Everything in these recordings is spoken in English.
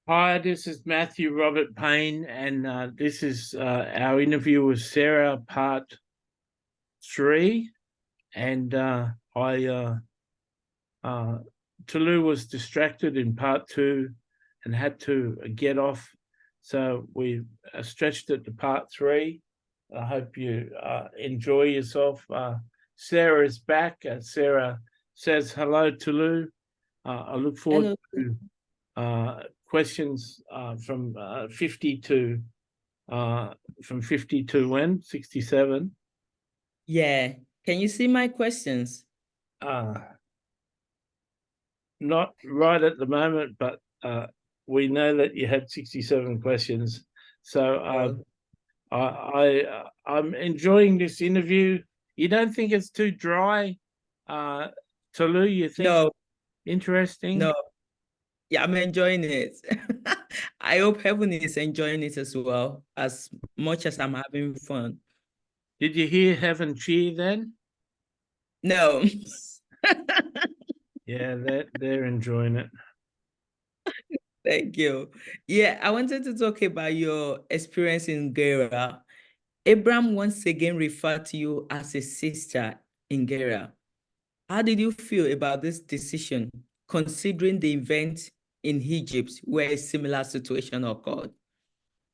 Hi, this is Matthew Robert Payne, and this is our interview with Sarah, part three. And I uh, Tulu was distracted in part two and had to get off, so we stretched it to part three. I hope you enjoy yourself. Sarah is back. Sarah says hello, Tulu. I look forward Hello. to questions from 50 to from 50 to when 67. Yeah. Can you see my questions? uh Not right at the moment, but we know that you had 67 questions, so Oh, I'm enjoying this interview. You don't think it's too dry, uh Tolu? You think no, interesting? no. Yeah, I'm enjoying it. I hope heaven is enjoying it as well, as much as I'm having fun. Did you hear heaven cheer then? No. Yeah, they're enjoying it. Thank you. Yeah, I wanted to talk about your experience in Gera. Abraham once again referred to you as a sister in Gera. How did you feel about this decision, considering the event in Egypt where a similar situation occurred?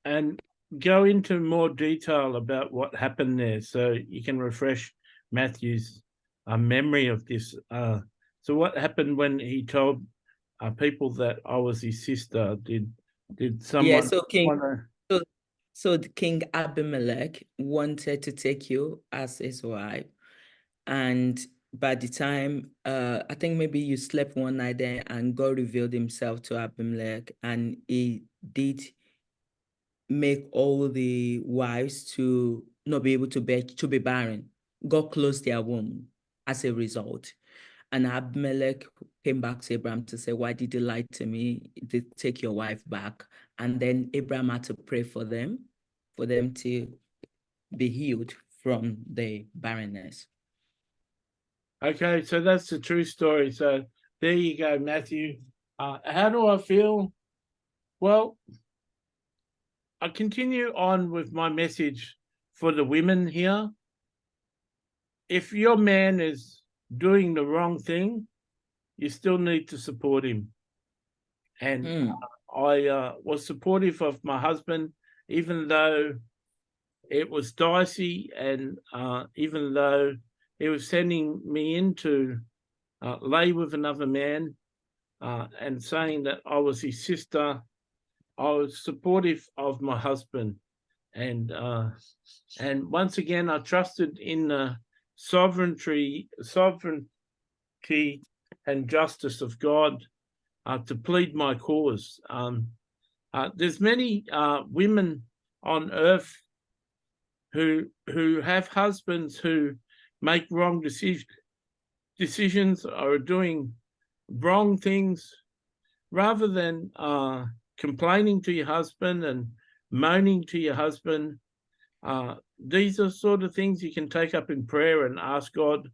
And go into more detail about what happened there so you can refresh Matthew's memory of this. So what happened when he told people that I was his sister? Did Yeah, someone so King, want to? so, so the King Abimelech wanted to take you as his wife, and by the time, I think maybe you slept one night there, and God revealed Himself to Abimelech, and He did make all the wives to not be able to bear, to be barren. God closed their womb as a result. And Abimelech came back to Abraham to say, why did you lie to me? Take your wife back. And then Abraham had to pray for them to be healed from the barrenness. Okay, so that's the true story. So there you go, Matthew. How do I feel? Well, I continue on with my message for the women here. If your man is doing the wrong thing, you still need to support him. And Mm. I was supportive of my husband, even though it was dicey, and even though he was sending me in to lay with another man and saying that I was his sister. I was supportive of my husband, and once again, I trusted in the sovereignty, and justice of God to plead my cause. There's many women on earth who have husbands who make wrong decisions or are doing wrong things. Rather than complaining to your husband and moaning to your husband, these are sort of things you can take up in prayer and ask God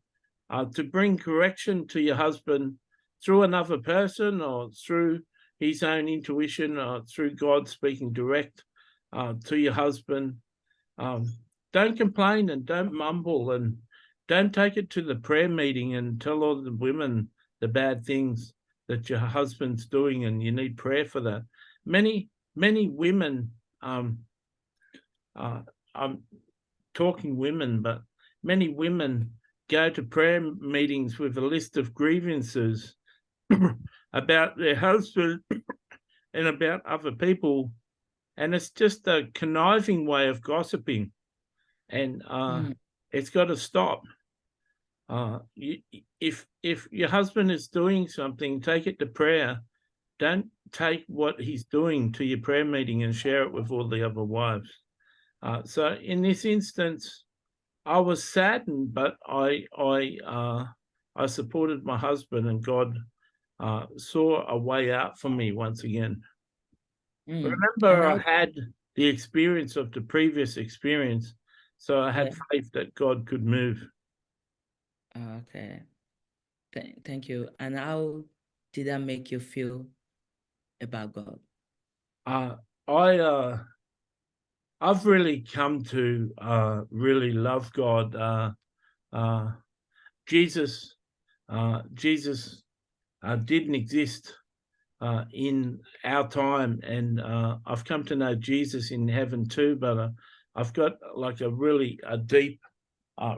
to bring correction to your husband through another person or through his own intuition or through God speaking direct to your husband. Um, don't complain and don't mumble, and don't take it to the prayer meeting and tell all the women the bad things that your husband's doing and you need prayer for that. Many women, I'm talking women, but many women go to prayer meetings with a list of grievances about their husband and about other people, and it's just a conniving way of gossiping, and Mm. it's got to stop. If your husband is doing something, take it to prayer. Don't take what he's doing to your prayer meeting and share it with all the other wives. So in this instance, I was saddened, but I supported my husband, and God saw a way out for me once again. Mm. And Remember, I now, had the experience of the previous experience, so I yeah, had faith that God could move. okay. Thank you. And how did that make you feel about God? I've really come to really love God. Jesus Jesus didn't exist in our time, and I've come to know Jesus in heaven too. But I've got like a deep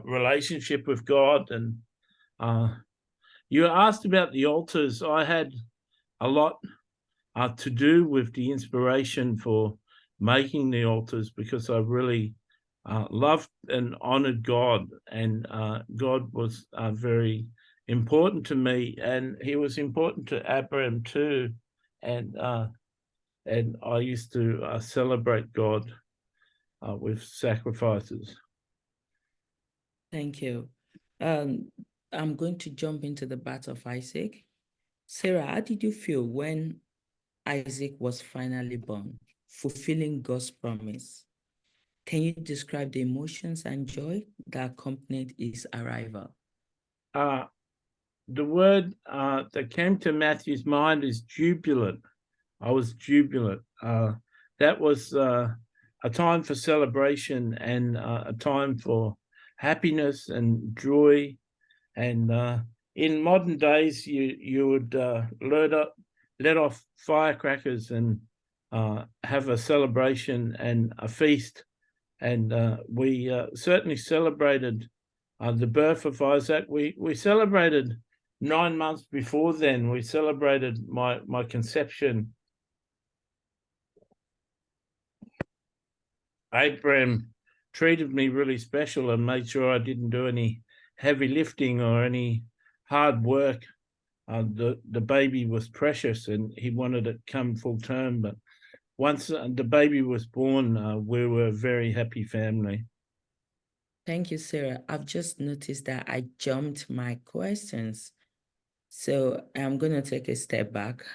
relationship with God. And you asked about the altars. I had a lot to do with the inspiration for making the altars, because I really loved and honored God, and God was very important to me, and he was important to Abraham too. And I used to celebrate God with sacrifices. Thank you. I'm going to jump into the birth of Isaac. Sarah, how did you feel when Isaac was finally born, fulfilling God's promise? Can you describe the emotions and joy that accompanied his arrival? The word that came to Matthew's mind is jubilant. I was jubilant. That was a time for celebration, and a time for happiness and joy. And in modern days, you would let off firecrackers and have a celebration and a feast. And we certainly celebrated the birth of Isaac. We celebrated 9 months before then. We celebrated my conception. Abraham treated me really special and made sure I didn't do any heavy lifting or any hard work. The baby was precious, and he wanted it come full term. But once the baby was born, we were a very happy family. Thank you, Sarah. I've just noticed that I jumped my questions. So I'm going to take a step back.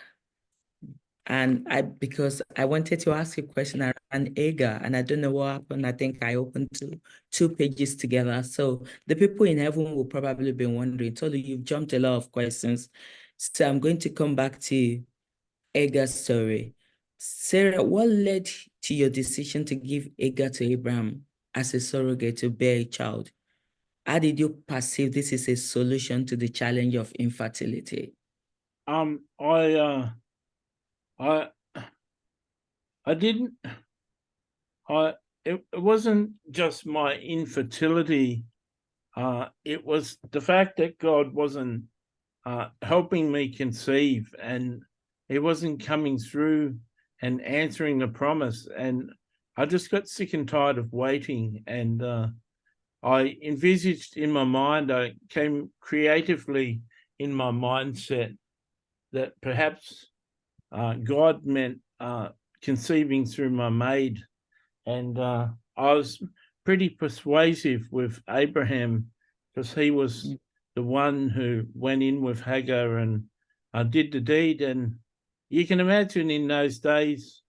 And because I wanted to ask a question around Hagar, and I don't know what happened. I think I opened two pages together. So the people in heaven will probably be wondering, Tolu, you've jumped a lot of questions. So I'm going to come back to Hagar's story. Sarah, what led to your decision to give Hagar to Abraham as a surrogate to bear a child? How did you perceive this is a solution to the challenge of infertility? It wasn't just my infertility. It was the fact that God wasn't helping me conceive, and he wasn't coming through and answering the promise. And I just got sick and tired of waiting. And I envisaged in my mind, I came creatively in my mindset that perhaps God meant conceiving through my maid. And I was pretty persuasive with Abraham, because he was the one who went in with Hagar and did the deed. And you can imagine in those days,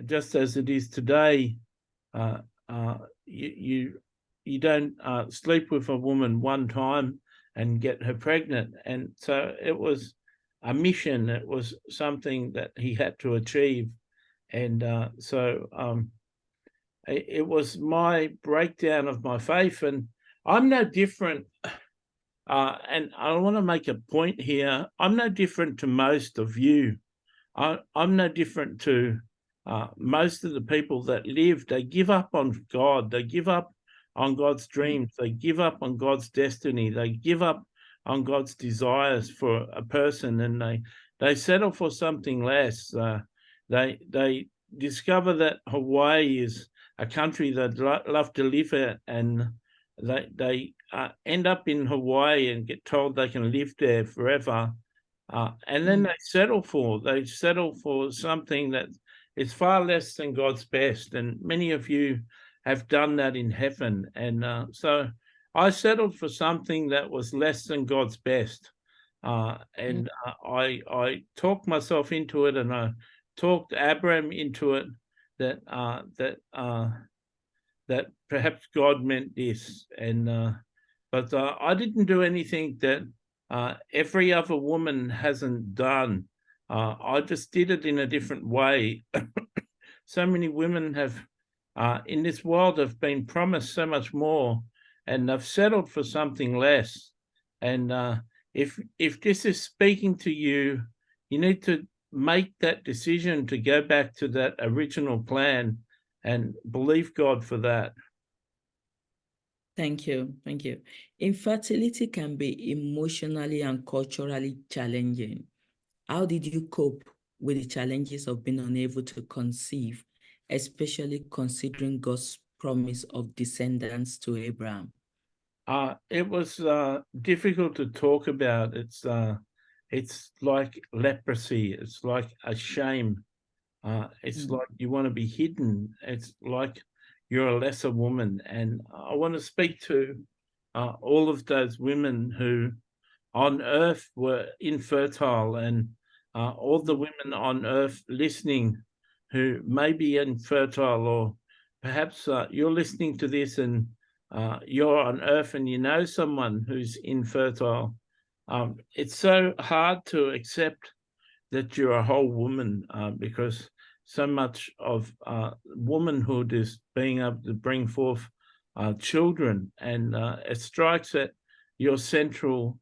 just as it is today, you don't sleep with a woman one time and get her pregnant. And so it was a mission. It was something that he had to achieve. And it was my breakdown of my faith. And I'm no different. And I want to make a point here. I'm no different to most of you. I'm no different to most of the people that live. They give up on God. They give up on God's dreams. They give up on God's destiny. They give up on God's desires for a person, and they settle for something less. They discover that Hawaii is a country that love to live at, and they end up in Hawaii and get told they can live there forever. And then they settle for something that is far less than God's best. And many of you have done that in heaven. And so I settled for something that was less than God's best. And I talked myself into it, and I talked Abraham into it, that perhaps God meant this. And but I didn't do anything that every other woman hasn't done. I just did it in a different way. so many women have in this world have been promised so much more, and they've settled for something less. And if this is speaking to you, you need to make that decision to go back to that original plan and believe God for that. Thank you. Thank you. Infertility can be emotionally and culturally challenging. How did you cope with the challenges of being unable to conceive, especially considering God's promise of descendants to Abraham? It was difficult to talk about. It's like leprosy. It's like a shame. It's like you want to be hidden. It's like you're a lesser woman. And I want to speak to all of those women who on earth were infertile, and all the women on earth listening who may be infertile, or perhaps you're listening to this and you're on earth and you know someone who's infertile. It's so hard to accept that you're a whole woman because so much of womanhood is being able to bring forth children, and it strikes at your central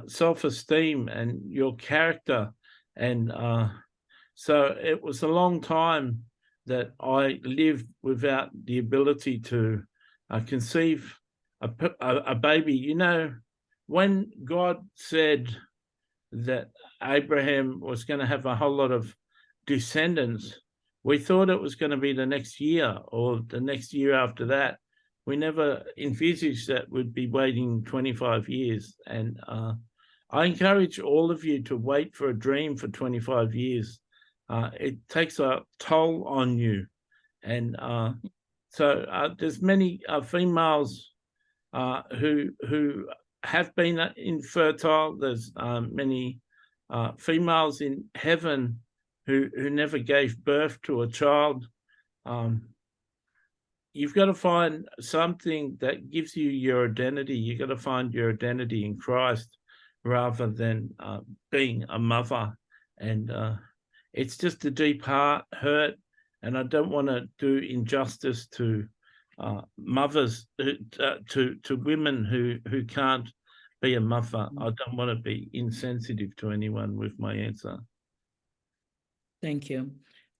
self-esteem and your character. And so it was a long time that I lived without the ability to conceive a baby. You know, when God said that Abraham was going to have a whole lot of descendants, we thought it was going to be the next year or the next year after that. We never envisaged that we'd be waiting 25 years. And I encourage all of you to wait for a dream for 25 years. It takes a toll on you. And so there's many females who have been infertile. There's many females in heaven who never gave birth to a child. You've got to find something that gives you your identity. You've got to find your identity in Christ rather than being a mother. And it's just a deep hurt. And I don't want to do injustice to mothers, to women who can't be a mother. I don't want to be insensitive to anyone with my answer. Thank you.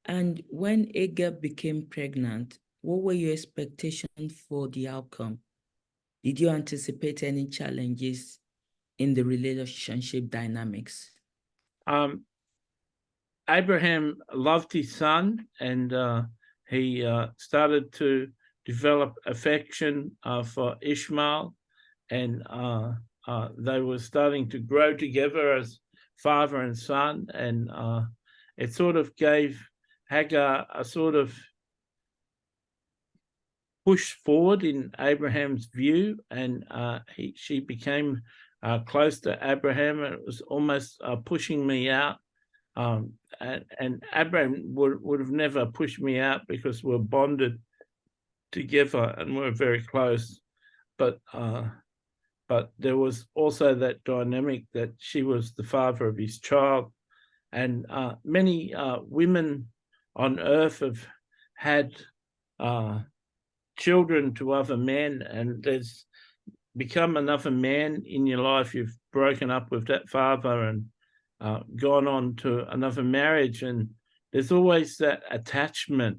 And when Agar became pregnant, what were your expectations for the outcome? Did you anticipate any challenges in the relationship dynamics? Abraham loved his son, and he started to develop affection for Ishmael, and they were starting to grow together as father and son, and it sort of gave Hagar a sort of push forward in Abraham's view, and she became close to Abraham. It was almost pushing me out. And Abraham would have never pushed me out because we're bonded together and we're very close. But there was also that dynamic that she was the father of his child. And many women on earth have had children to other men, and there's become another man in your life. You've broken up with that father and gone on to another marriage, and there's always that attachment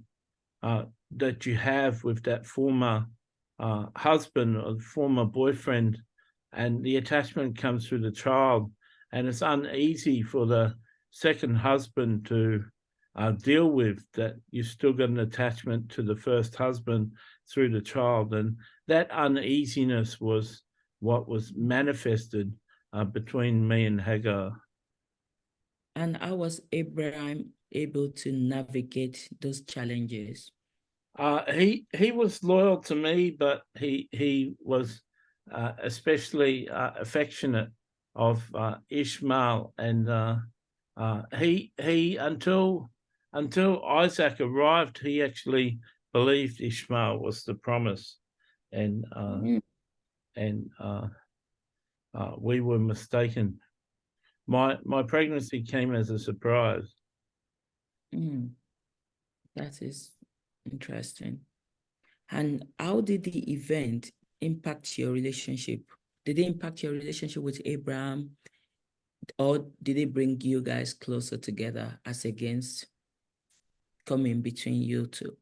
that you have with that former husband or former boyfriend, and the attachment comes through the child, and it's uneasy for the second husband to deal with that. You've still got an attachment to the first husband through the child, and that uneasiness was what was manifested between me and Hagar. And how was Abraham able to navigate those challenges? He was loyal to me, but he was especially affectionate of Ishmael, and he until Isaac arrived, he actually believed Ishmael was the promise, and we were mistaken. My pregnancy came as a surprise. That is interesting. And how did the event impact your relationship? Did it impact your relationship with Abraham, or did it bring you guys closer together as against coming between you two?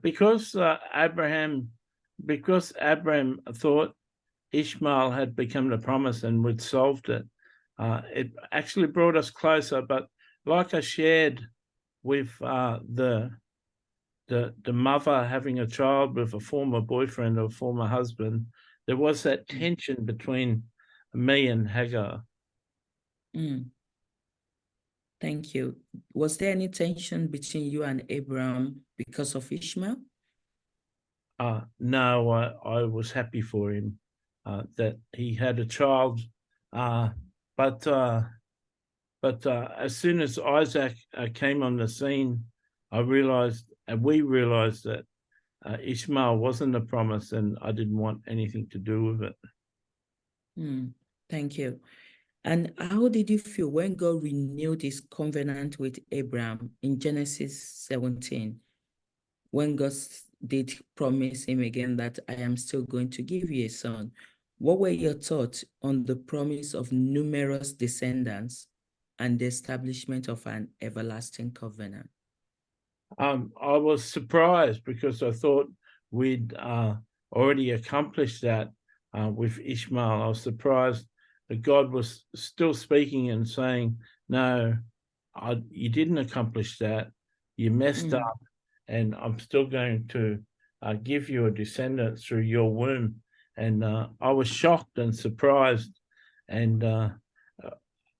Because Abraham thought Ishmael had become the promise and we'd solved it, it actually brought us closer. But like I shared with the mother having a child with a former boyfriend or former husband, there was that tension between me and Hagar. Thank you. Was there any tension between you and Abraham because of Ishmael? No, I was happy for him that he had a child, but as soon as Isaac came on the scene, we realized that Ishmael wasn't a promise, and I didn't want anything to do with it. Thank you. And how did you feel when God renewed his covenant with Abraham in Genesis 17? When God did promise him again that I am still going to give you a son. What were your thoughts on the promise of numerous descendants and the establishment of an everlasting covenant? I was surprised because I thought we'd already accomplished that with Ishmael. I was surprised that God was still speaking and saying, no, you didn't accomplish that. You messed up, and I'm still going to give you a descendant through your womb. And I was shocked and surprised, and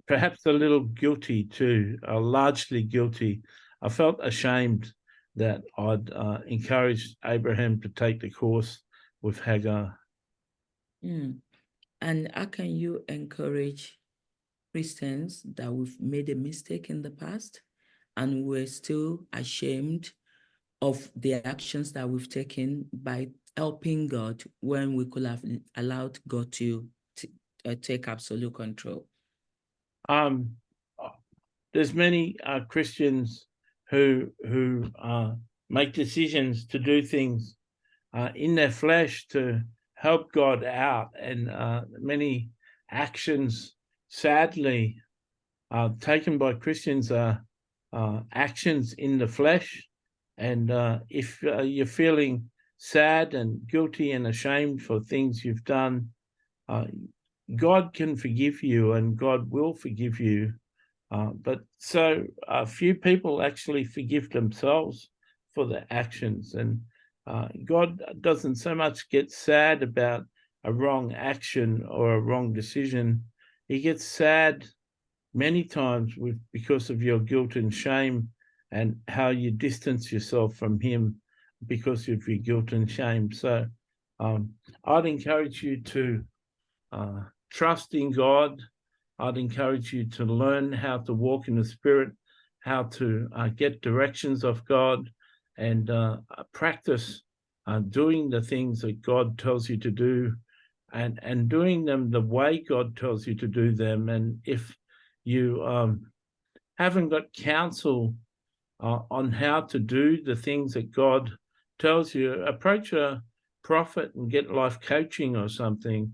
perhaps a little guilty too, largely guilty. I felt ashamed that I'd encouraged Abraham to take the course with Hagar. And how can you encourage Christians that we've made a mistake in the past and we're still ashamed of the actions that we've taken by helping God when we could have allowed God to take absolute control? There's many Christians who make decisions to do things in their flesh to help God out, and many actions, sadly, taken by Christians are actions in the flesh. And if you're feeling sad and guilty and ashamed for things you've done, God can forgive you, and God will forgive you. But so few people actually forgive themselves for their actions, and God doesn't so much get sad about a wrong action or a wrong decision. He gets sad many times because of your guilt and shame and how you distance yourself from him because of your guilt and shame. So I'd encourage you to trust in God. I'd encourage you to learn how to walk in the Spirit, how to get directions of God, and practice doing the things that God tells you to do, and doing them the way God tells you to do them. And if you haven't got counsel on how to do the things that God tells you, approach a prophet and get life coaching or something,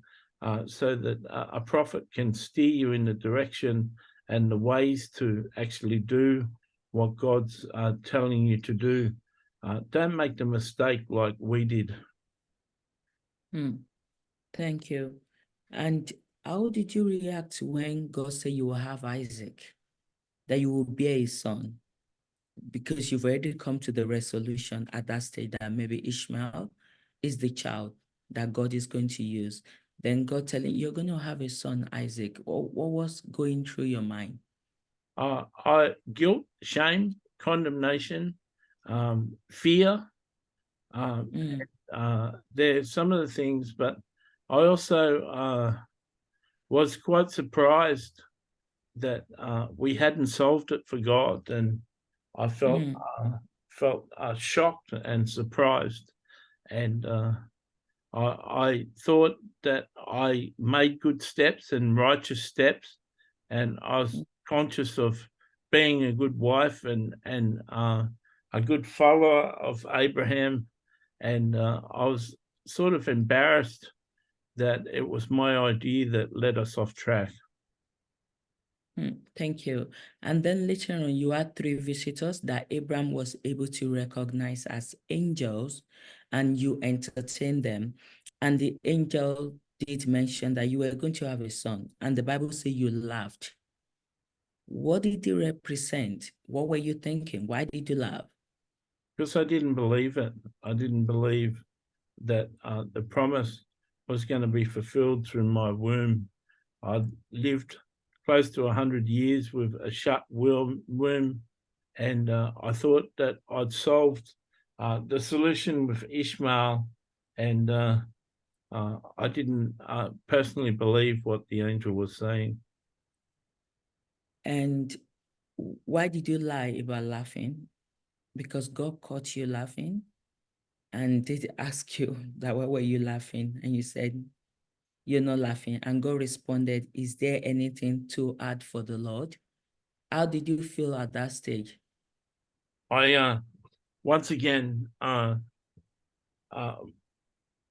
so that a prophet can steer you in the direction and the ways to actually do what God's telling you to do. Don't make the mistake like we did. Thank you. And how did you react when God said you will have Isaac, that you will bear a son? Because you've already come to the resolution at that stage that maybe Ishmael is the child that God is going to use. Then God telling you're going to have a son, Isaac. What was going through your mind? Guilt, shame, condemnation, fear. There's some of the things, but I also was quite surprised that we hadn't solved it for God, and I felt shocked and surprised, and I thought that I made good steps and righteous steps, and I was conscious of being a good wife and a good follower of Abraham, and I was sort of embarrassed that it was my idea that led us off track. Thank you. And then later on, you had 3 visitors that Abraham was able to recognize as angels, and you entertained them. And the angel did mention that you were going to have a son, and the Bible says you laughed. What did it represent? What were you thinking? Why did you laugh? Because I didn't believe it. I didn't believe that the promise was going to be fulfilled through my womb. I lived close to 100 years with a shut womb, and I thought that I'd solved the solution with Ishmael, and I didn't personally believe what the angel was saying. And why did you lie about laughing? Because God caught you laughing and did ask you that why were you laughing? And you said, you're not laughing. And God responded, is there anything too hard for the Lord? How did you feel at that stage? I once again,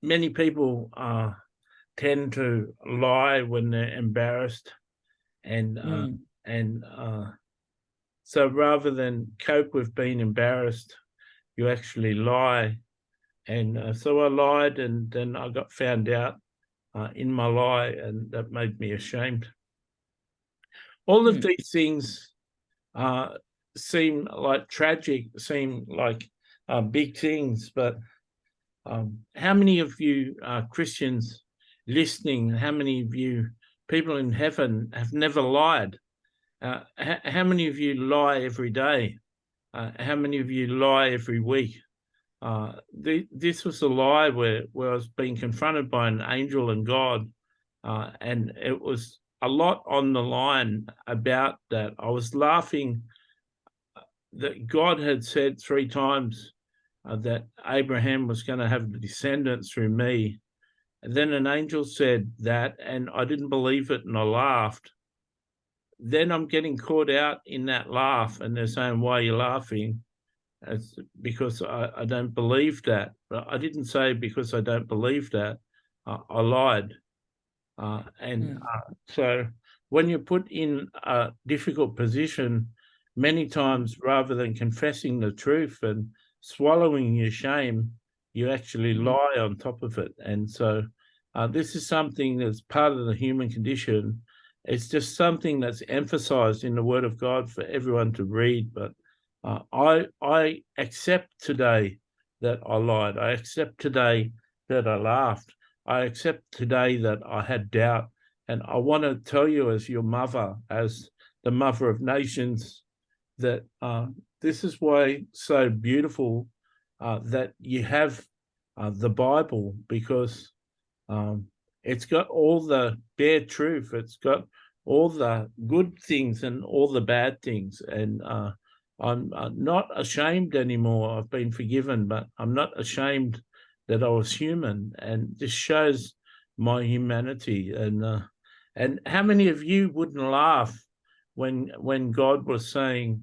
many people tend to lie when they're embarrassed, and so rather than cope with being embarrassed, you actually lie. And so I lied, and then I got found out in my lie, and that made me ashamed. All of these things seem like tragic, seem like big things, but how many of you Christians listening, how many of you people in heaven have never lied? How many of you lie every day? How many of you lie every week? This was a lie where I was being confronted by an angel and God, and it was a lot on the line about that. I was laughing that God had said 3 times that Abraham was going to have descendants through me. And then an angel said that, and I didn't believe it, and I laughed. Then I'm getting caught out in that laugh, and they're saying, why are you laughing? It's because I don't believe that. But I didn't say because I don't believe that. I lied. So when you're put in a difficult position, many times rather than confessing the truth and swallowing your shame, you actually lie on top of it. And so this is something that's part of the human condition. It's just something that's emphasized in the Word of God for everyone to read. But I accept today that I lied. I accept today that I laughed. I accept today that I had doubt. And I want to tell you, as your mother, as the mother of nations, that this is why so beautiful that you have the Bible, because it's got all the bare truth. It's got all the good things and all the bad things. And I'm not ashamed anymore. I've been forgiven, but I'm not ashamed that I was human. And this shows my humanity. And how many of you wouldn't laugh when God was saying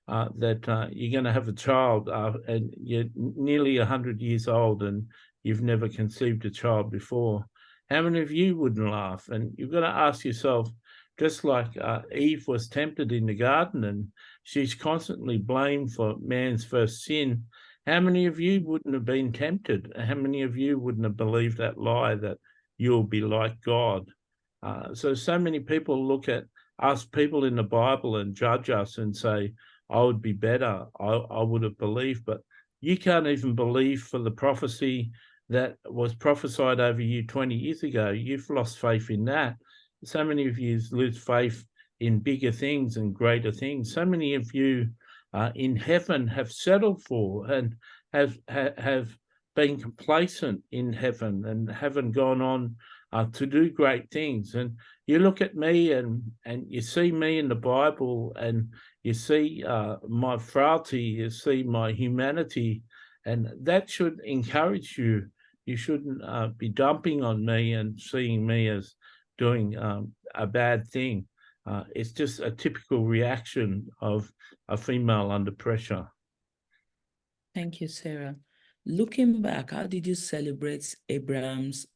that you're going to have a child and you're nearly 100 years old and you've never conceived a child before? How many of you wouldn't laugh? And you've got to ask yourself, just like Eve was tempted in the garden and she's constantly blamed for man's first sin, how many of you wouldn't have been tempted? How many of you wouldn't have believed that lie that you'll be like God? So many people look at us people in the Bible and judge us and say, I would be better, I would have believed. But you can't even believe for the prophecy that was prophesied over you 20 years ago. You've lost faith in that. So many of you lose faith in bigger things and greater things. So many of you in heaven have settled for and have been complacent in heaven and haven't gone on to do great things. And you look at me and you see me in the Bible and you see my frailty, you see my humanity, and that should encourage you. You shouldn't be dumping on me and seeing me as doing a bad thing. It's just a typical reaction of a female under pressure. Thank you, Sarah. Looking back, how did you celebrate Abraham's,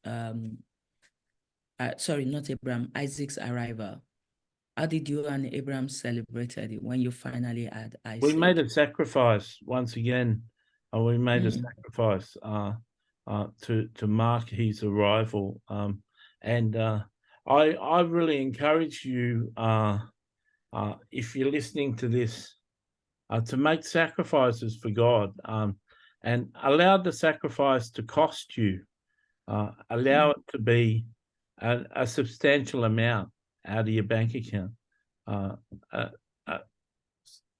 sorry, not Abraham, Isaac's arrival? How did you and Abraham celebrated it when you finally had Isaac? We made a sacrifice once again. We made a Mm. sacrifice to mark his arrival. And I really encourage you, if you're listening to this, to make sacrifices for God, and allow the sacrifice to cost you. Allow it to be a substantial amount out of your bank account.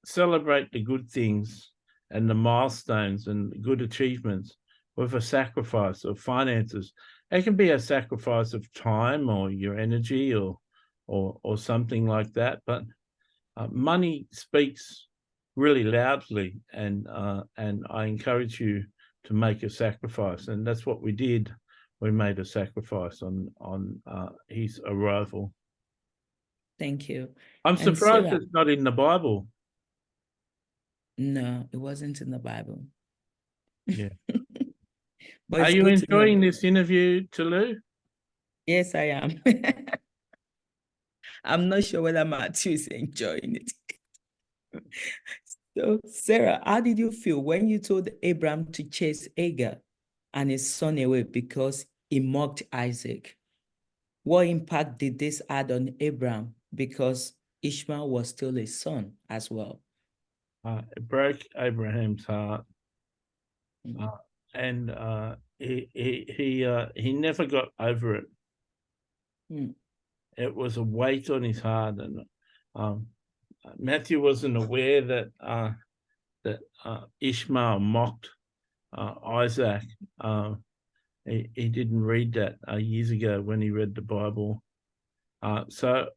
Celebrate the good things and the milestones and good achievements with a sacrifice of finances. It can be a sacrifice of time or your energy or something like that. But money speaks really loudly, and I encourage you to make a sacrifice, and that's what we did. We made a sacrifice on his arrival. Thank you. I'm And surprised Sarah, it's not in the Bible. no, it wasn't in the Bible. Yeah. But Are it's you good to know. enjoying this interview, Tulu? Yes, I am. I'm not sure whether Matthew is enjoying it. So, Sarah, how did you feel when you told Abraham to chase Hagar and his son away because he mocked Isaac? What impact did this add on Abraham? Because Ishmael was still a son as well. It broke Abraham's heart, Mm. and he never got over it. Mm. It was a weight on his heart, and Matthew wasn't aware that Ishmael mocked Isaac. He didn't read that years ago when he read the Bible. So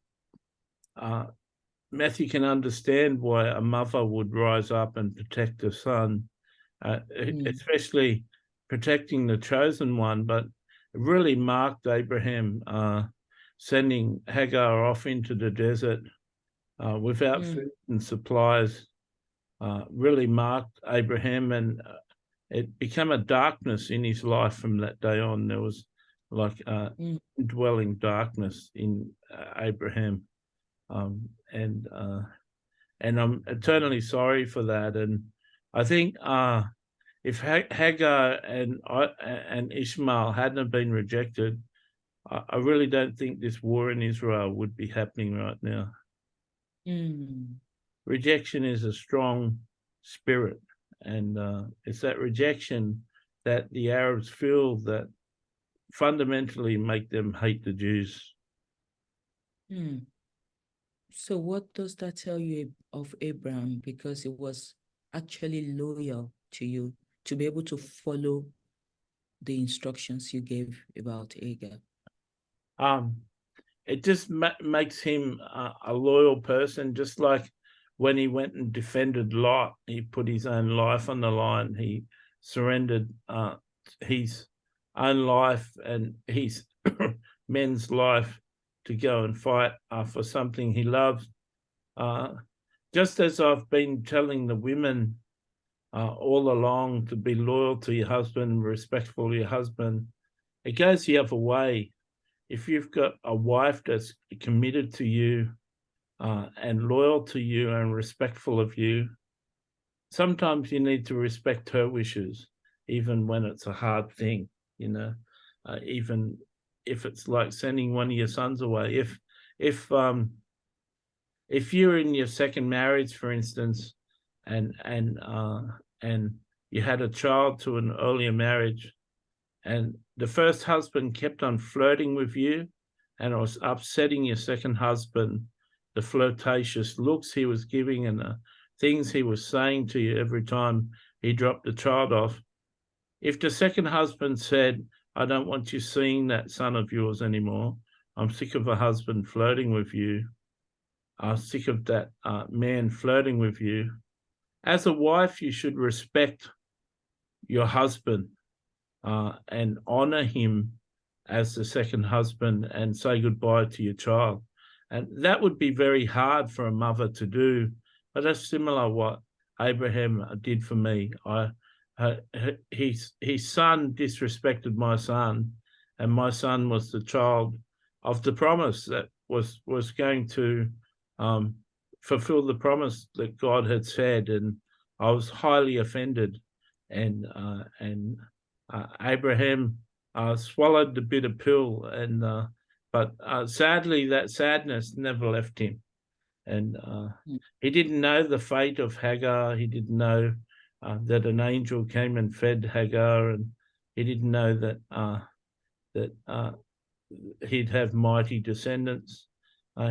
Matthew can understand why a mother would rise up and protect her son, especially protecting the chosen one. But it really marked Abraham sending Hagar off into the desert without food and supplies. Really marked Abraham, and it became a darkness in his life from that day on. There was like indwelling darkness in Abraham, and I'm eternally sorry for that. And I think if Hagar and Ishmael hadn't been rejected, I really don't think this war in Israel would be happening right now. Rejection is a strong spirit, and it's that rejection that the Arabs feel that fundamentally make them hate the Jews. So what does that tell you of Abraham? Because he was actually loyal to you to be able to follow the instructions you gave about Hagar. It just makes him a loyal person, just like when he went and defended Lot, he put his own life on the line. He surrendered his own life and his men's life to go and fight for something he loves. Just as I've been telling the women all along to be loyal to your husband, respectful to your husband, it goes the other way. If you've got a wife that's committed to you and loyal to you and respectful of you, sometimes you need to respect her wishes, even when it's a hard thing, even if it's like sending one of your sons away. If you're in your second marriage, for instance, and you had a child to an earlier marriage, and the first husband kept on flirting with you, and it was upsetting your second husband, the flirtatious looks he was giving and the things he was saying to you every time he dropped the child off. If the second husband said, I don't want you seeing that son of yours anymore, I'm sick of a husband flirting with you, I'm sick of that man flirting with you, as a wife, you should respect your husband and honor him as the second husband and say goodbye to your child. And that would be very hard for a mother to do, but that's similar what Abraham did for me. his son disrespected my son, and my son was the child of the promise that was going to fulfill the promise that God had said, and I was highly offended, and Abraham swallowed the bitter pill, and but sadly that sadness never left him, and he didn't know the fate of Hagar. He didn't know that an angel came and fed Hagar, and he didn't know that he'd have mighty descendants.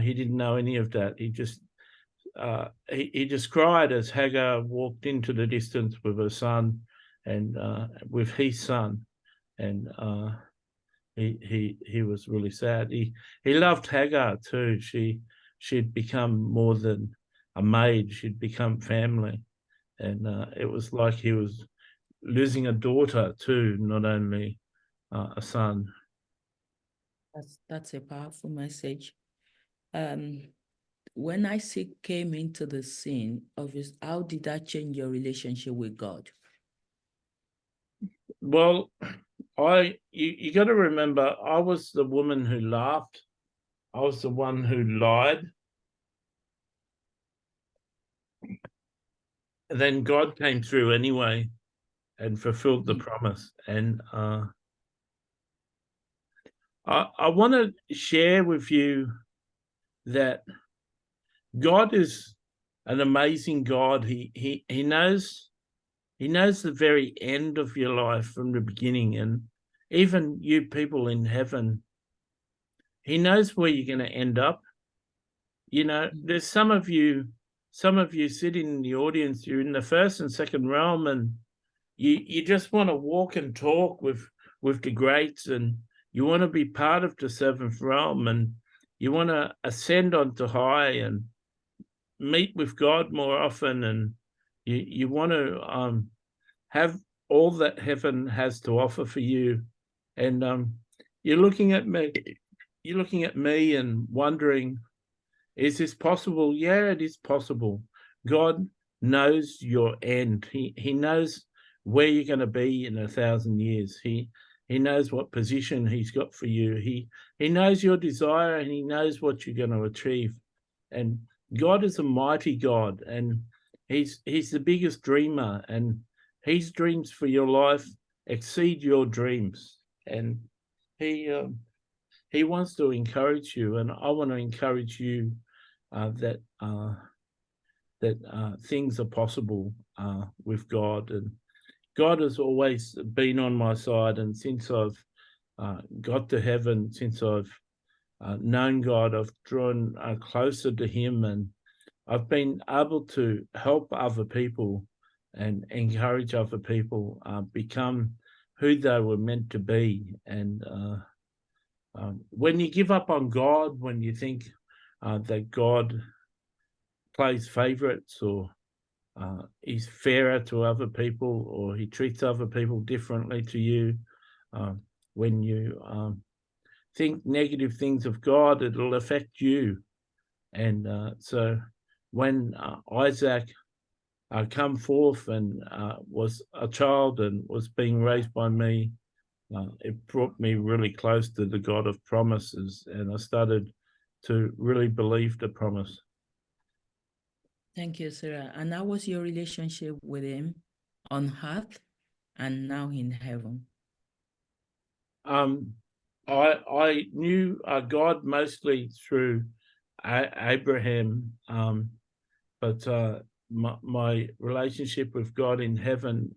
He didn't know any of that. He just cried as Hagar walked into the distance with her son, and with his son, and he was really sad. He loved Hagar too. She'd become more than a maid. She'd become family, and it was like he was losing a daughter too, not only a son. That's a powerful message. When Isaac came into the scene, obviously, how did that change your relationship with God? Well, you got to remember, I was the woman who laughed. I was the one who lied. And then God came through anyway and fulfilled the promise. And I want to share with you that God is an amazing God. He knows the very end of your life from the beginning, and even you people in heaven, he knows where you're going to end up. You know, there's some of you sitting in the audience, you're in the first and second realm, and you just want to walk and talk with the greats, and you want to be part of the seventh realm, and you want to ascend onto high and meet with God more often, and you want to have all that heaven has to offer for you. And you're looking at me and wondering, is this possible? Yeah, it is possible. God knows your end. He knows where you're going to be in 1,000 years. He knows what position he's got for you. He knows your desire, and he knows what you're going to achieve. And God is a mighty God, and he's the biggest dreamer, and his dreams for your life exceed your dreams. And he wants to encourage you, and I want to encourage you that things are possible with God. And God has always been on my side, and since I've got to heaven, since I've known God, I've drawn closer to him, and I've been able to help other people and encourage other people become who they were meant to be. And when you give up on God, when you think that God plays favorites, or he's fairer to other people, or he treats other people differently to you, when you think negative things of God, it'll affect you. And so when Isaac come forth and was a child and was being raised by me, it brought me really close to the God of promises, and I started to really believe the promise. Thank you, Sarah. And how was your relationship with him on earth and now in heaven? I knew God mostly through Abraham, but my relationship with God in heaven,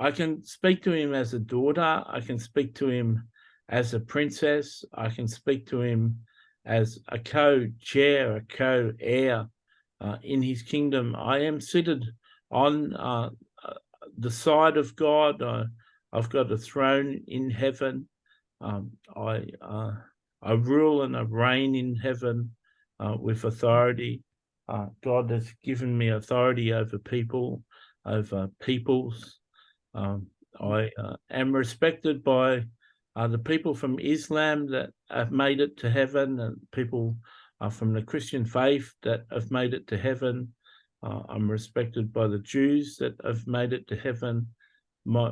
I can speak to him as a daughter. I can speak to him as a princess. I can speak to him as a co-chair, a co-heir in his kingdom. I am seated on the side of God. I've got a throne in heaven. I rule and I reign in heaven with authority. God has given me authority over people, over peoples. I am respected by the people from Islam that have made it to heaven, and people from the Christian faith that have made it to heaven. I'm respected by the Jews that have made it to heaven. My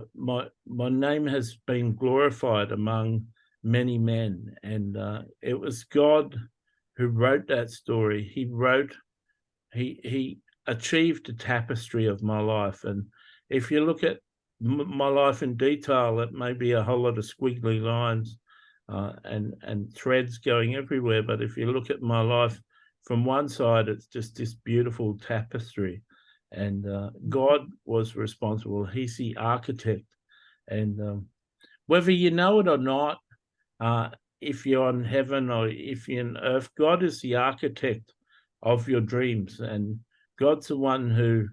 name has been glorified among many men, and it was God who wrote that story. He achieved a tapestry of my life, and if you look at my life in detail, it may be a whole lot of squiggly lines and threads going everywhere. But if you look at my life from one side, it's just this beautiful tapestry. And God was responsible. He's the architect. And whether you know it or not, if you're on heaven or if you're on earth, God is the architect of your dreams. And God's the one who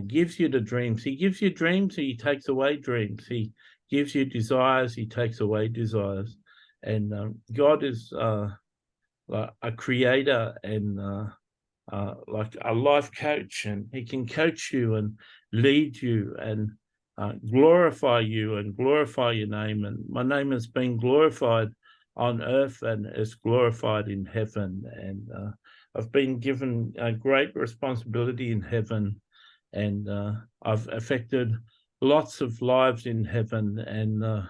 gives you the dreams. He gives you dreams, he takes away dreams. He gives you desires, he takes away desires. And God is like a creator and like a life coach, and he can coach you and lead you and glorify you and glorify your name. And my name has been glorified on earth and is glorified in heaven. And I've been given a great responsibility in heaven, and I've affected lots of lives in heaven. And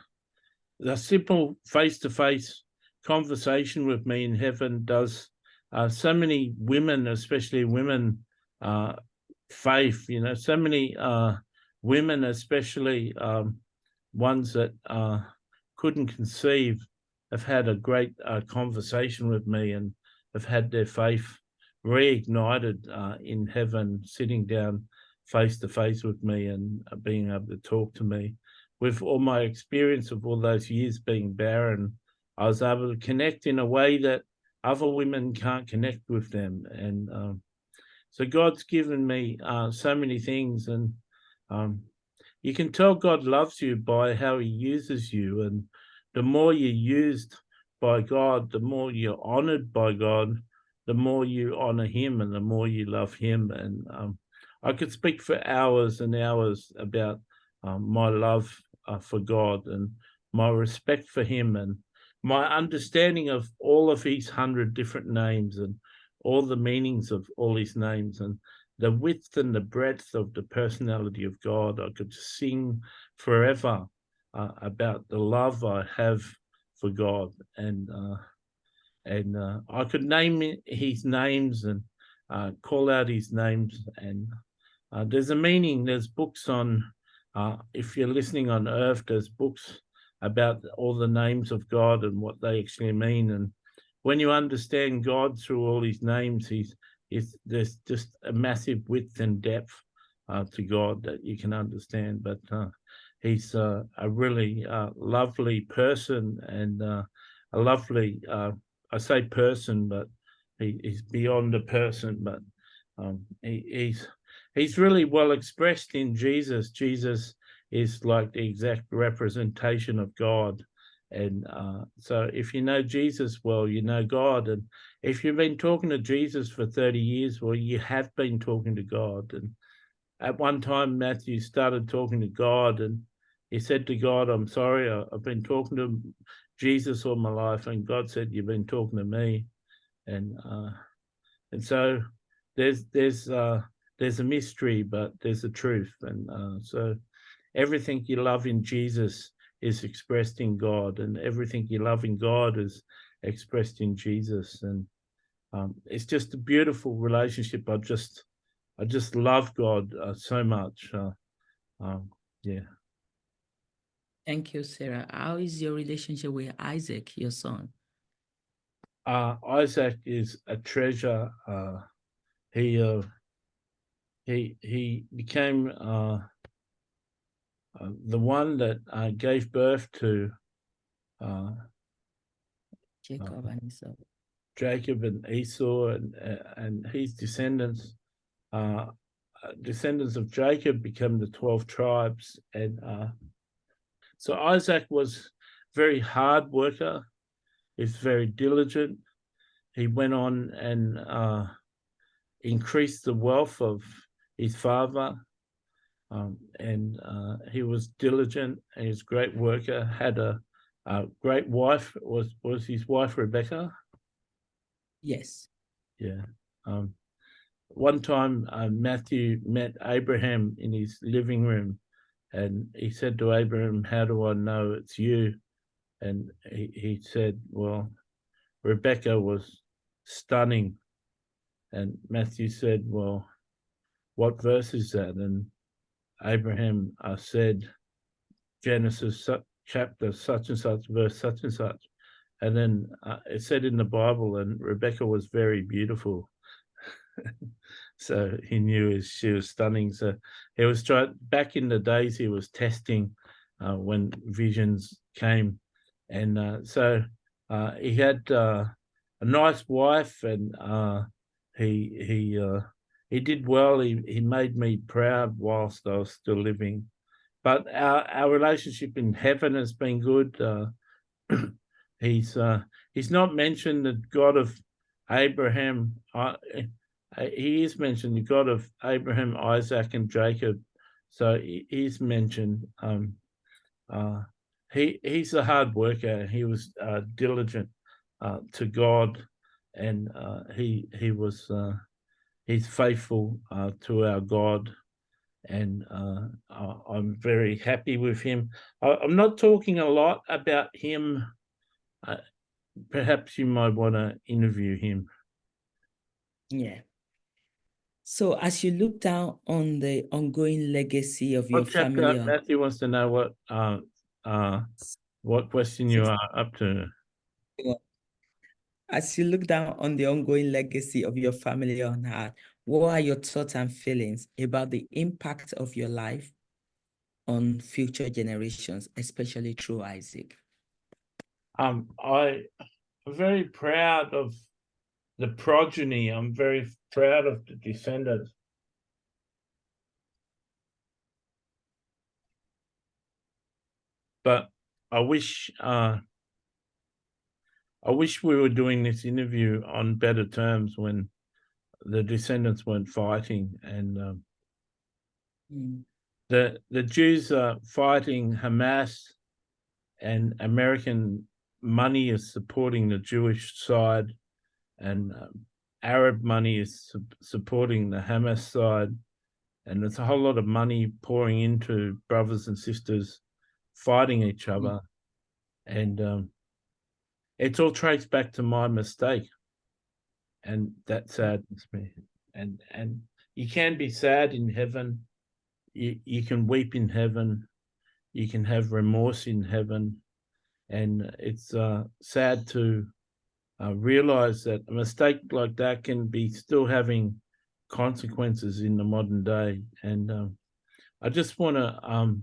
the simple face-to-face conversation with me in heaven does so many women, especially women faith, so many women, especially ones that couldn't conceive, have had a great conversation with me and have had their faith reignited in heaven, sitting down face to face with me and being able to talk to me. With all my experience of all those years being barren, I was able to connect in a way that other women can't connect with them. And so God's given me so many things, and you can tell God loves you by how he uses you. And the more you're used by God, the more you're honored by God, the more you honor him and the more you love him. And I could speak for hours and hours about my love for God and my respect for him and my understanding of all of his 100 different names and all the meanings of all his names and the width and the breadth of the personality of God. I could sing forever about the love I have for God, and I could name his names and call out his names. And there's a meaning. There's books on, if you're listening on earth, there's books about all the names of God and what they actually mean. And when you understand God through all his names, there's just a massive width and depth to God that you can understand. But he's a really lovely person, and a lovely, I say person, but he's beyond a person. But he's really well expressed in Jesus. Jesus is like the exact representation of God. And so if you know Jesus well, you know God. And if you've been talking to Jesus for 30 years, well, you have been talking to God. And at one time, Matthew started talking to God, and he said to God, I'm sorry, I've been talking to Jesus all my life. And God said, you've been talking to me. And so there's a mystery, but there's a truth. And so everything you love in Jesus is expressed in God, and everything you love in God is expressed in Jesus. And it's just a beautiful relationship. I just love God so much. Yeah. Thank you, Sarah. How is your relationship with Isaac, your son? Isaac is a treasure. He became the one that gave birth to Jacob and Esau. Jacob and Esau, and his descendants. Descendants of Jacob become the 12 tribes. And so Isaac was very hard worker. He's very diligent. He went on and increased the wealth of his father. And he was diligent. He was a great worker, had a great wife. Was his wife Rebecca? Yes. Yeah. one time Matthew met Abraham in his living room, and he said to Abraham, "How do I know it's you?" And he said, "Well, Rebecca was stunning." And Matthew said, "Well, what verse is that?" And Abraham said, "Genesis chapter such and such, verse such and such." And then it said in the Bible, and Rebecca was very beautiful. So he knew she was stunning. So he was trying, back in the days, he was testing when visions came. And so he had a nice wife, and he did well. He made me proud whilst I was still living. But our relationship in heaven has been good. He's not mentioned the God of Abraham. He is mentioned the God of Abraham, Isaac, and Jacob. So he's mentioned. He's a hard worker. He was diligent to God, and he's faithful to our God. And I'm very happy with him. I'm not talking a lot about him. Perhaps you might want to interview him. Yeah. So as you look down on the ongoing legacy of your family, Matthew wants to know what question you are up to. As you look down on the ongoing legacy of your family on earth, what are your thoughts and feelings about the impact of your life on future generations, especially through Isaac? I'm very proud of the progeny. I'm very proud of the descendants. But I wish we were doing this interview on better terms when the descendants weren't fighting, and the Jews are fighting Hamas, and American money is supporting the Jewish side, and Arab money is supporting the Hamas side, and there's a whole lot of money pouring into brothers and sisters fighting each other, and it's all traced back to my mistake, and that saddens me. And you can be sad in heaven, you can weep in heaven, you can have remorse in heaven, and it's sad to realize that a mistake like that can be still having consequences in the modern day. And I just want to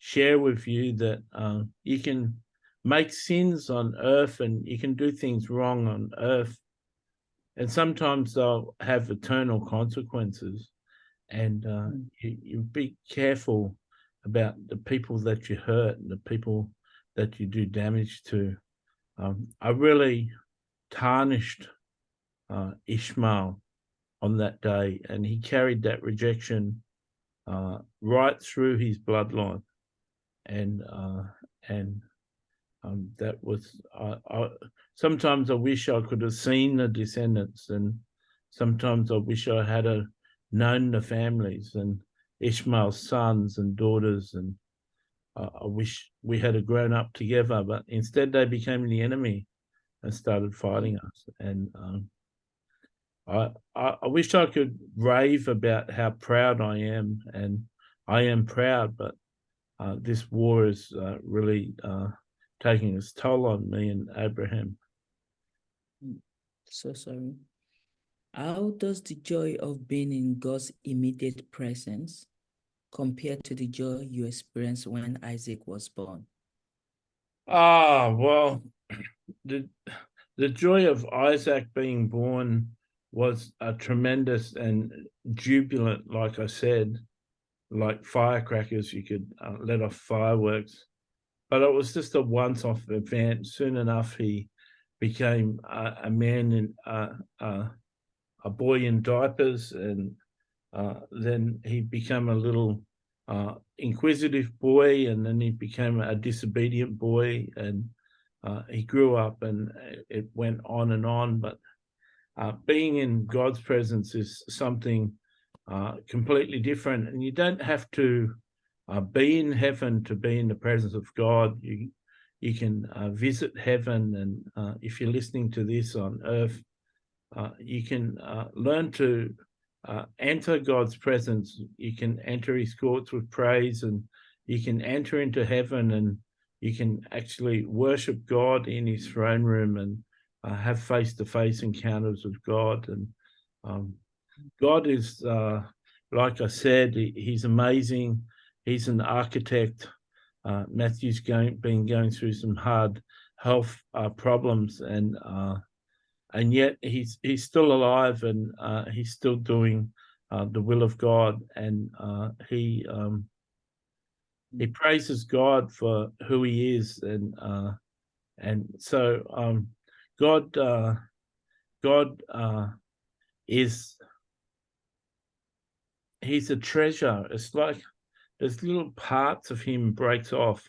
share with you that you can make sins on earth, and you can do things wrong on earth, and sometimes they'll have eternal consequences. And you be careful about the people that you hurt and the people that you do damage to. I really tarnished Ishmael on that day, and he carried that rejection right through his bloodline, and that was sometimes I wish I could have seen the descendants, and sometimes I wish I had known the families and Ishmael's sons and daughters, and I wish we had grown up together, but instead they became the enemy and started fighting us. And I wish I could rave about how proud I am, and I am proud, but this war is really taking its toll on me and Abraham. So sorry. How does the joy of being in God's immediate presence compare to the joy you experienced when Isaac was born? Well, the joy of Isaac being born was tremendous and jubilant, like I said, like firecrackers. You could let off fireworks, but it was just a once-off event. Soon enough, he became a man in a boy in diapers, and then he became a little inquisitive boy, and then he became a disobedient boy, and he grew up, and it went on and on. But being in God's presence is something completely different, and you don't have to be in heaven to be in the presence of God. You can visit heaven, and if you're listening to this on earth, you can learn to enter God's presence. You can enter his courts with praise, and you can enter into heaven, and you can actually worship God in his throne room and have face-to-face encounters with God. And God is, like I said, he's amazing. He's an architect. Matthew's been going through some hard health problems, and yet he's still alive, and he's still doing the will of God, and he praises God for who he is, and so God is, he's a treasure. It's like there's little parts of him breaks off,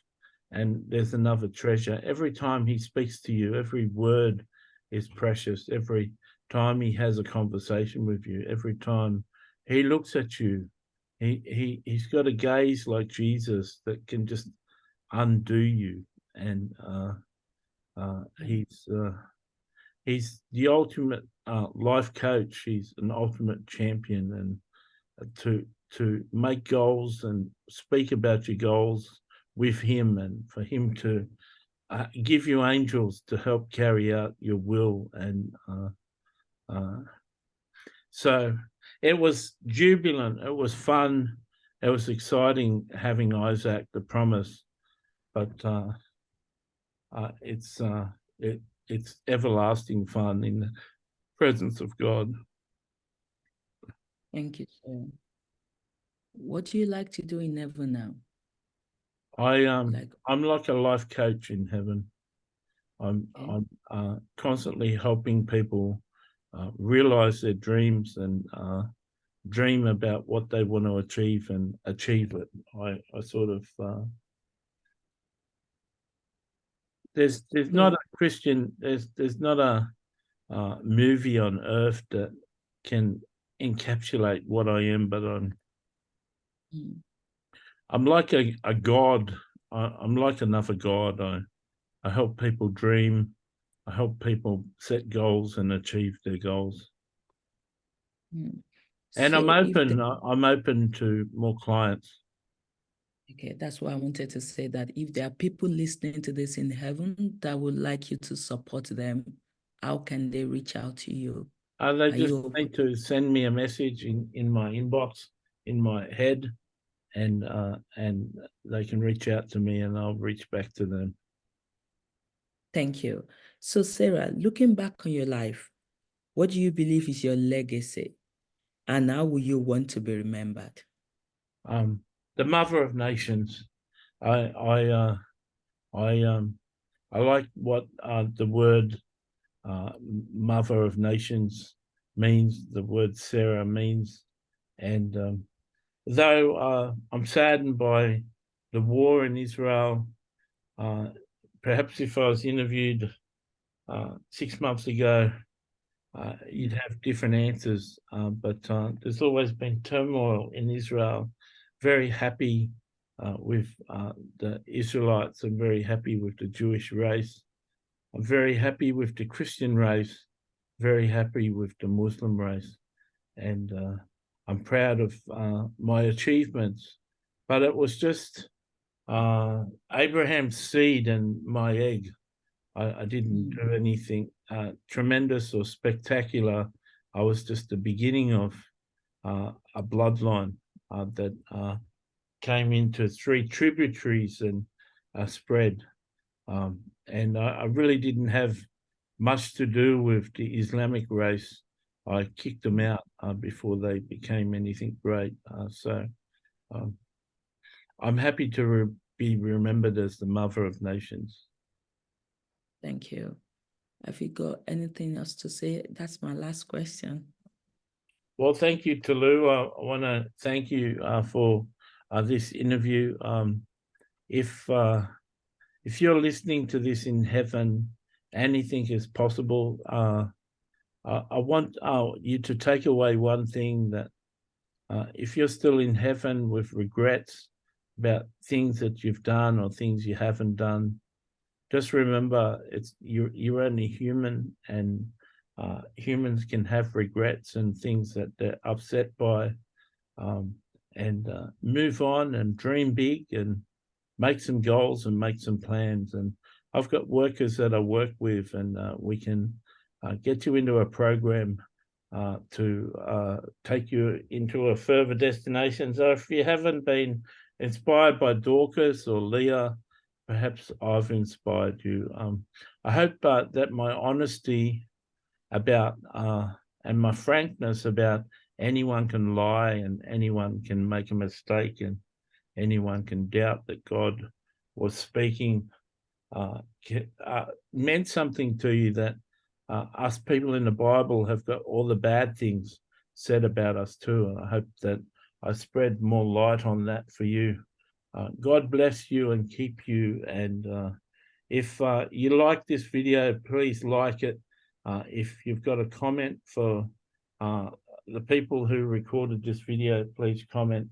and there's another treasure. Every time he speaks to you, every word is precious. Every time he has a conversation with you, every time he looks at you, he's got a gaze like Jesus that can just undo you. And he's the ultimate life coach. He's an ultimate champion, and to make goals and speak about your goals with him, and for him to give you angels to help carry out your will. And so it was jubilant, it was fun, it was exciting having Isaac the promise, but it's everlasting fun in the presence of God. Thank you, sir. What do you like to do in heaven now? I'm like a life coach in heaven. I'm constantly helping people realize their dreams, and dream about what they want to achieve and achieve it. I sort of there's not a Christian, there's not a movie on earth that can encapsulate what I am, but I'm like a god. I'm like another god. I help people dream. I help people set goals and achieve their goals. And So I'm open to more clients. Okay, that's why I wanted to say that if there are people listening to this in heaven that would like you to support them, how can they reach out to you? They just need to send me a message in my inbox, in my head, and they can reach out to me, and I'll reach back to them. Thank you. So Sarah, looking back on your life, what do you believe is your legacy, and how will you want to be remembered? The mother of nations. I like what the word mother of nations means, the word Sarah means. And though I'm saddened by the war in Israel, perhaps if I was interviewed 6 months ago, you'd have different answers. But there's always been turmoil in Israel. Very happy with the Israelites. I'm very happy with the Jewish race. I'm very happy with the Christian race, very happy with the Muslim race. And I'm proud of my achievements. But it was just Abraham's seed and my egg. I didn't do anything tremendous or spectacular. I was just the beginning of a bloodline that came into 3 tributaries and spread. And I really didn't have much to do with the Islamic race. I kicked them out before they became anything great. So I'm happy to be remembered as the mother of nations. Thank you. Have you got anything else to say? That's my last question. Well, thank you, Tolu. I want to thank you for this interview. If you're listening to this in heaven, anything is possible. I want you to take away one thing, that if you're still in heaven with regrets about things that you've done or things you haven't done, just remember you're only human, and humans can have regrets and things that they're upset by, and move on and dream big and make some goals and make some plans. And I've got workers that I work with, and we can get you into a program to take you into a further destination. So if you haven't been inspired by Dorcas or Leah, perhaps I've inspired you. I hope that my honesty about and my frankness about anyone can lie and anyone can make a mistake and anyone can doubt that God was speaking meant something to you, that us people in the Bible have got all the bad things said about us too. And I hope that I spread more light on that for you. God bless you and keep you. And if you like this video, please like it. If you've got a comment for the people who recorded this video, please comment.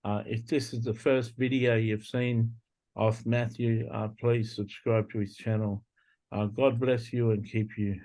If this is the first video you've seen of Matthew, please subscribe to his channel. God bless you and keep you.